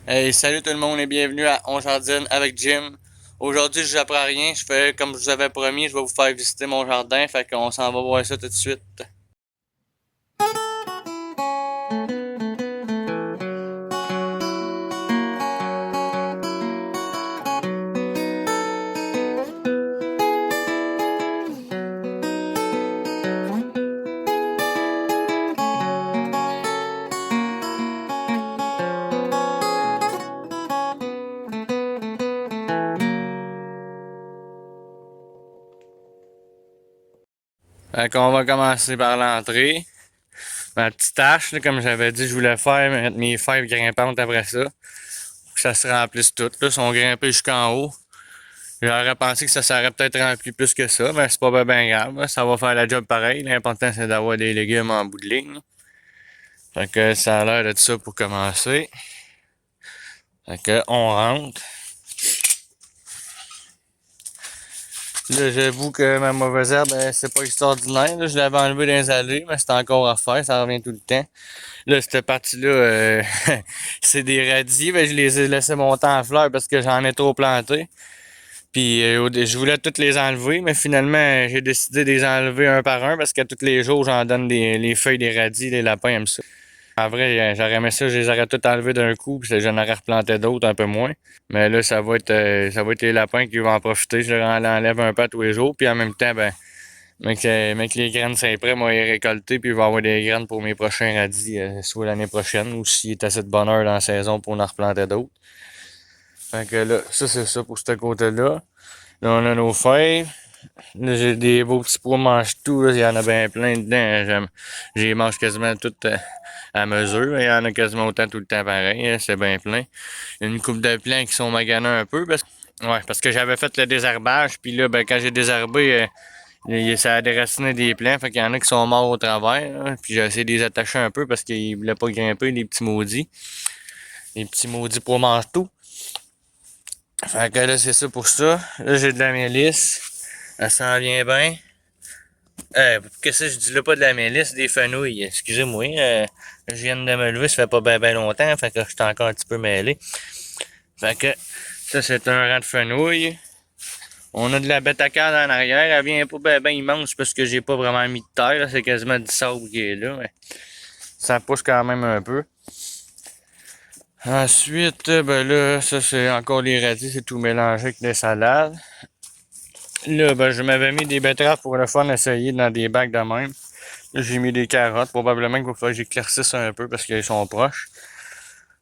Hey, salut tout le monde et bienvenue à On Jardine avec Jim. Aujourd'hui, je vous apprends rien. Je fais comme je vous avais promis, je vais vous faire visiter mon jardin. Fait qu'on s'en va voir ça tout de suite. Fait qu'on va commencer par l'entrée. Ma petite tâche, là, comme j'avais dit, je voulais faire mettre mes fèves grimpantes après ça. Pour que ça se remplisse tout. Là, sont grimpés jusqu'en haut. J'aurais pensé que ça serait peut-être rempli plus que ça, mais c'est pas bien grave. Là. Ça va faire la job pareil. L'important, c'est d'avoir des légumes en bout de ligne. Fait que ça a l'air de ça pour commencer. Fait que on rentre. Là, j'avoue que ma mauvaise herbe, c'est pas extraordinaire. Là. Je l'avais enlevé dans les allées, mais c'est encore à faire, ça revient tout le temps. Là, cette partie-là, c'est des radis, mais je les ai laissés monter en fleurs parce que j'en ai trop planté. Puis je voulais toutes les enlever, mais finalement, j'ai décidé de les enlever un par un parce que tous les jours, j'en donne les feuilles des radis, les lapins aiment ça. En vrai, j'aurais aimé ça, je les aurais toutes enlevées d'un coup, puis j'en aurais replanté d'autres un peu moins. Mais là, ça va être les lapins qui vont en profiter. Je leur enlève un peu à tous les jours, puis en même temps, ben, mec, les graines sont prêtes, moi, les récolter, puis il va avoir des graines pour mes prochains radis, soit l'année prochaine, ou s'il est assez de bonheur dans la saison pour en replanter d'autres. Fait que là, ça, c'est ça pour ce côté-là. Là, on a nos fèves. Là, j'ai des beaux petits pois mange-tout, là. Il y en a bien plein dedans. J'y mange quasiment toutes à mesure. Il y en a quasiment autant tout le temps pareil. Hein, c'est bien plein. Il y a une couple de plants qui sont maganés un peu parce que j'avais fait le désherbage. Puis là, ben, quand j'ai désherbé, ça a déraciné des plants. Fait qu'il y en a qui sont morts au travers. Là. Puis j'ai essayé de les attacher un peu parce qu'ils voulaient pas grimper, les petits maudits. Les petits maudits pois mange-tout. Fait que là, c'est ça pour ça. Là, j'ai de la mélisse. Elle s'en vient bien. Qu'est-ce que je dis là, pas de la mélisse, des fenouilles. Excusez-moi, je viens de me lever, ça fait pas bien longtemps, fait que je suis encore un petit peu mêlé. Fait que ça, c'est un rang de fenouilles. On a de la bétacade en arrière, elle vient pas bien immense parce que j'ai pas vraiment mis de terre, là. C'est quasiment du sable qui est là, mais ça pousse quand même un peu. Ensuite, ben là, ça c'est encore les radis, c'est tout mélangé avec des salades. Là, ben, je m'avais mis des betteraves pour le fun essayer dans des bacs de même. Là, j'ai mis des carottes. Probablement qu'il va falloir que j'éclaircisse un peu parce qu'ils sont proches.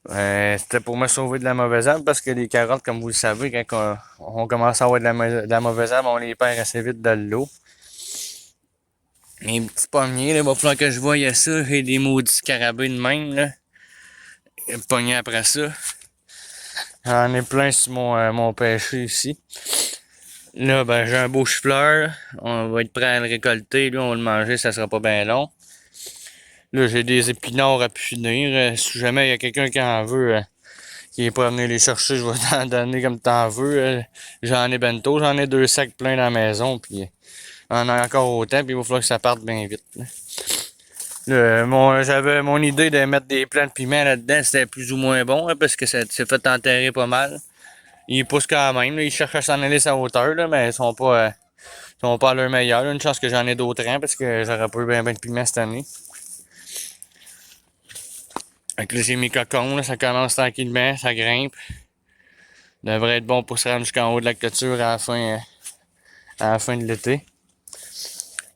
C'était pour me sauver de la mauvaise herbe parce que les carottes, comme vous le savez, quand on commence à avoir de la mauvaise herbe, on les perd assez vite dans l'eau. Les petits pommiers, là, il va falloir que je voie ça. J'ai des maudits scarabées de même, là. Pognés après ça. J'en ai plein sur mon pêcher ici. Là, ben, j'ai un beau chou-fleur. On va être prêt à le récolter. Lui, on va le manger, ça sera pas bien long. Là, j'ai des épinards à punir. Si jamais il y a quelqu'un qui en veut, qui est pas venu les chercher, je vais t'en donner comme t'en veux. J'en ai bento. J'en ai 2 sacs pleins dans la maison. Puis, on en a encore autant. Puis, il va falloir que ça parte bien vite. Là. J'avais mon idée de mettre des plants de piment là-dedans. C'était plus ou moins bon, hein, parce que ça s'est fait enterrer pas mal. Ils poussent quand même. Là, ils cherchent à s'en aller à hauteur, là, mais ils sont pas à leur meilleur. Une chance que j'en ai d'autres rangs parce que j'aurais pas eu bien de piment cette année. Fait que là, j'ai mes cocons, là, ça commence tranquillement, ça grimpe. Devrait être bon pour se rendre jusqu'en haut de la clôture à la fin de l'été.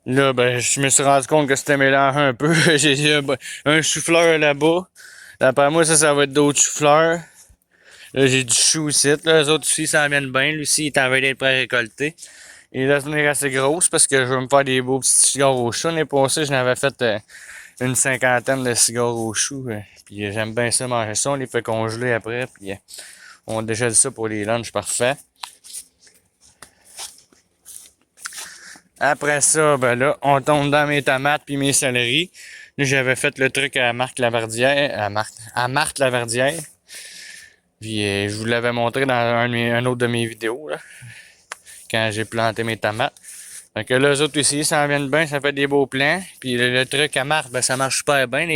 Là, ben, je me suis rendu compte que c'était mélangé un peu. J'ai un chou-fleur là-bas. D'après moi, ça va être d'autres chou-fleurs. Là, j'ai du chou aussi. Là, les autres aussi, ça viennent bien. Lui aussi, il est en veille d'être prêt à récolter. Il doit venir assez grosse parce que je veux me faire des beaux petits cigares au chou. L'année passée, j'en avais fait une cinquantaine de cigares au chou. Puis j'aime bien ça manger ça. On les fait congeler après. Puis on dégèle ça pour les lunchs parfait. Après ça, ben là, on tombe dans mes tomates puis mes céleris. Là, j'avais fait le truc à Marc Laverdière. À Marthe Laverdière. Puis je vous l'avais montré dans un autre de mes vidéos. Là, quand j'ai planté mes tomates. Fait que là, eux autres ici, ça en vient bien, ça fait des beaux plants. Puis le truc à Marthe, ben ça marche super bien.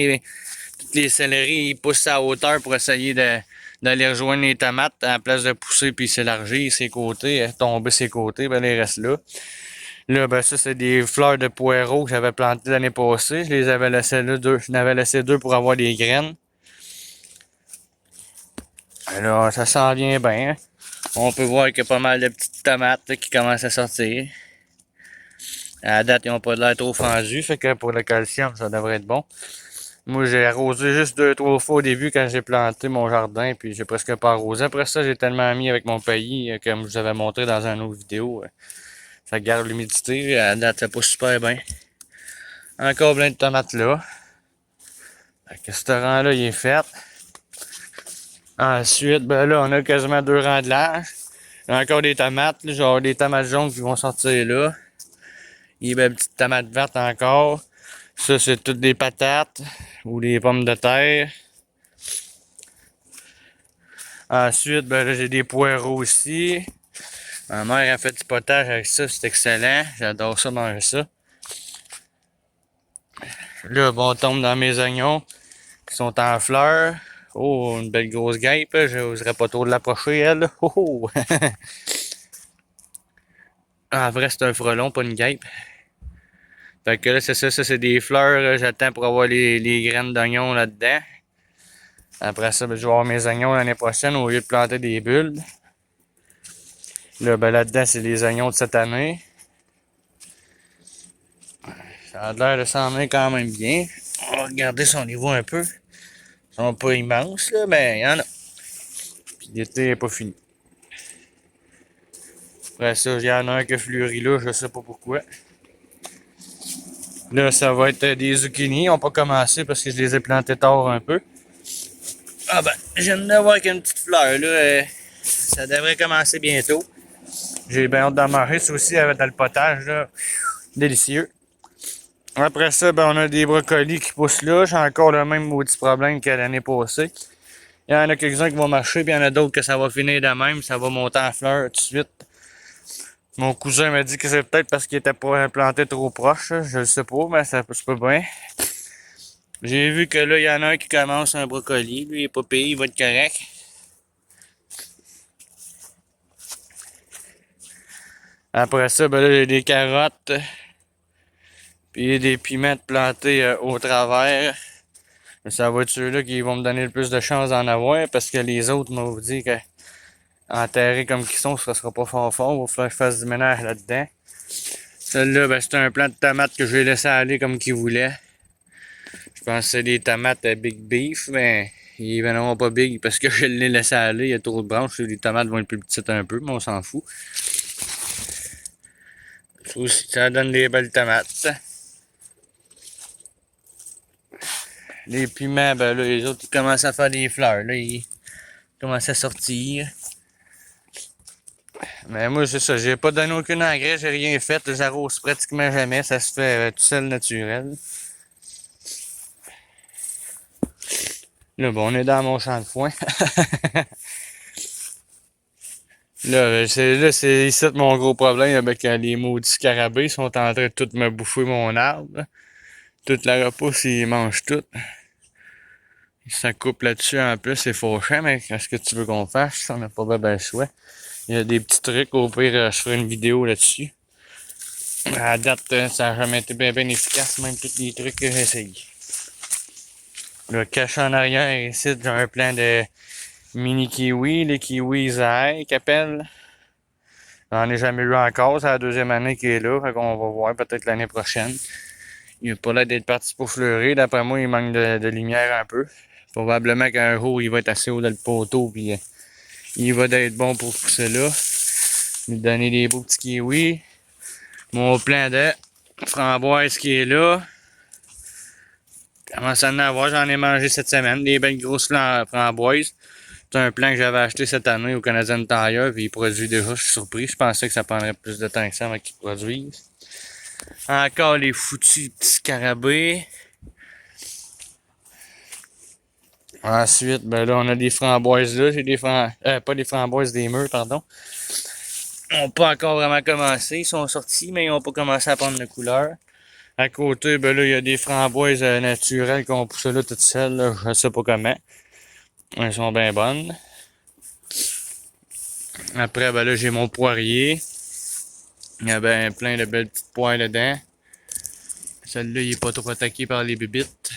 Tous les céleris, ils poussent à hauteur pour essayer de d'aller rejoindre les tomates à la place de pousser puis s'élargir ses côtés, tomber ses côtés, ben ils restent là. Là, ben ça, c'est des fleurs de poireaux que j'avais plantées l'année passée. Je les avais laissées là, deux. J'en avais laissé deux pour avoir des graines. Alors, ça s'en vient bien. On peut voir qu'il y a pas mal de petites tomates là, qui commencent à sortir. À la date, ils n'ont pas l'air trop fendus, fait que pour le calcium, ça devrait être bon. Moi, j'ai arrosé juste 2-3 fois au début quand j'ai planté mon jardin, puis j'ai presque pas arrosé. Après ça, j'ai tellement mis avec mon pays, comme je vous avais montré dans une autre vidéo. Ça garde l'humidité. À la date, ça pousse super bien. Encore plein de tomates là. Fait que ce rang-là, il est fait. Ensuite, ben là, on a quasiment 2 rangs de large. Il y a encore des tomates, là, genre des tomates jaunes qui vont sortir là. Il y a des petites tomates vertes encore. Ça, c'est toutes des patates ou des pommes de terre. Ensuite, ben là, j'ai des poireaux aussi. Ma mère a fait du potage avec ça, c'est excellent. J'adore ça, manger ça. Là, bon, on tombe dans mes oignons qui sont en fleurs. Oh, une belle grosse guêpe. Je n'oserais pas trop l'approcher, elle. Oh, oh. En vrai, c'est un frelon, pas une guêpe. Fait que là, c'est ça, c'est des fleurs. J'attends pour avoir les graines d'oignons là-dedans. Après ça, ben, je vais avoir mes oignons l'année prochaine au lieu de planter des bulbes. Là, ben là-dedans, c'est les oignons de cette année. Ça a l'air de s'en venir quand même bien. On va regarder si on les voit un peu. Ils sont pas immenses, là, mais il y en a. Puis l'été n'est pas fini. Après ça, il y en a un qui a fleuri là, je sais pas pourquoi. Là, ça va être des zucchini. Ils n'ont pas commencé parce que je les ai plantés tard un peu. Ah ben, je viens de voir qu'une petite fleur, là. Ça devrait commencer bientôt. J'ai bien hâte d'en manger. Ça aussi, avec dans le potage, là. Délicieux. Après ça, ben, on a des brocolis qui poussent là. J'ai encore le même maudit problème que l'année passée. Il y en a quelques-uns qui vont marcher, puis il y en a d'autres que ça va finir de même. Ça va monter en fleurs tout de suite. Mon cousin m'a dit que c'est peut-être parce qu'il était pas planté trop proche. Je le sais pas, mais ça se peut bien. J'ai vu que là, il y en a un qui commence un brocoli. Lui, il est pas payé, il va être correct. Après ça, ben là, j'ai des carottes. Puis des piments plantés au travers. Ça va être ceux-là qui vont me donner le plus de chance d'en avoir parce que les autres m'ont dit que enterrés comme qu'ils sont, ça sera pas fort fort. Il va falloir que je fasse du ménage là-dedans. Celle-là, ben, c'est un plant de tomates que je vais laisser aller comme qu'il voulait. Je pense que c'est des tomates Big Beef, mais ils viendront pas big parce que je l'ai laissé aller. Il y a trop de branches. Les tomates vont être plus petites un peu, mais on s'en fout. Ça aussi, ça donne des belles tomates. Les piments, ben là, les autres, ils commencent à faire des fleurs. Là, ils commencent à sortir. Mais moi, c'est ça. J'ai pas donné aucun engrais, j'ai rien fait. J'arrose pratiquement jamais. Ça se fait tout seul naturel. Là, bon, on est dans mon champ de foin. Là, c'est ici mon gros problème avec les maudits scarabées. Ils sont en train de tout me bouffer mon arbre. Toute la repousse, ils mangent tout. Ça coupe là-dessus en plus, c'est fauchant, mais qu'est-ce que tu veux qu'on fasse? On n'a pas bien le choix. Il y a des petits trucs, au pire, je ferai une vidéo là-dessus. À la date, ça n'a jamais été bien efficace, même tous les trucs que j'ai essayé. Le caché en arrière, ici, j'ai un plan de mini kiwi, les kiwis aïe qu'ils appellent. J'en ai jamais eu encore, c'est la deuxième année qu'il est là, fait qu'on va voir peut-être l'année prochaine. Il n'a pas l'air d'être parti pour fleurir, d'après moi, il manque de lumière un peu. Probablement qu'un jour, il va être assez haut dans le poteau, puis il va être bon pour pousser là. Lui donner des beaux petits kiwis. Mon plan de framboise qui est là. Commence à en avoir, j'en ai mangé cette semaine. Des belles grosses framboises. C'est un plan que j'avais acheté cette année au Canadian Tire, puis il produit déjà, je suis surpris. Je pensais que ça prendrait plus de temps que ça avant qu'il produise. Encore les foutus petits scarabées. Ensuite, ben là, on a des framboises là. J'ai des pas des framboises, des mûres, pardon. Ils n'ont pas encore vraiment commencé. Ils sont sortis, mais ils n'ont pas commencé à prendre de couleur. À côté, ben là, il y a des framboises naturelles qui ont poussé là toutes seules. Là. Je sais pas comment. Elles sont bien bonnes. Après, ben là, j'ai mon poirier. Il y a ben plein de belles petites poires dedans. Celui-là, il est pas trop attaqué par les bébites.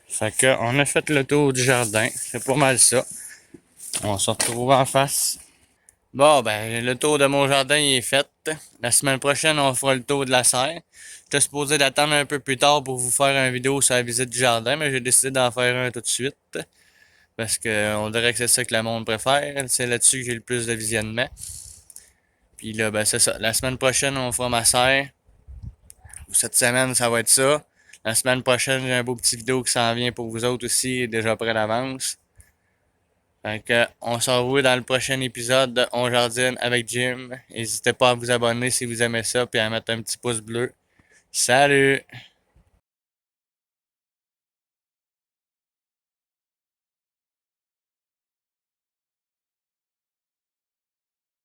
Fait que, on a fait le tour du jardin. C'est pas mal ça. On se retrouve en face. Bon, ben, le tour de mon jardin il est fait. La semaine prochaine, on fera le tour de la serre. J'étais supposé d'attendre un peu plus tard pour vous faire une vidéo sur la visite du jardin, mais j'ai décidé d'en faire un tout de suite. Parce que on dirait que c'est ça que le monde préfère. C'est là-dessus que j'ai le plus de visionnement. Puis là, ben, c'est ça. La semaine prochaine, on fera ma serre. Cette semaine, ça va être ça. La semaine prochaine, j'ai un beau petit vidéo qui s'en vient pour vous autres aussi, déjà prêt d'avance. Fait que, on se revoit dans le prochain épisode de On Jardine avec Jim. N'hésitez pas à vous abonner si vous aimez ça, puis à mettre un petit pouce bleu. Salut!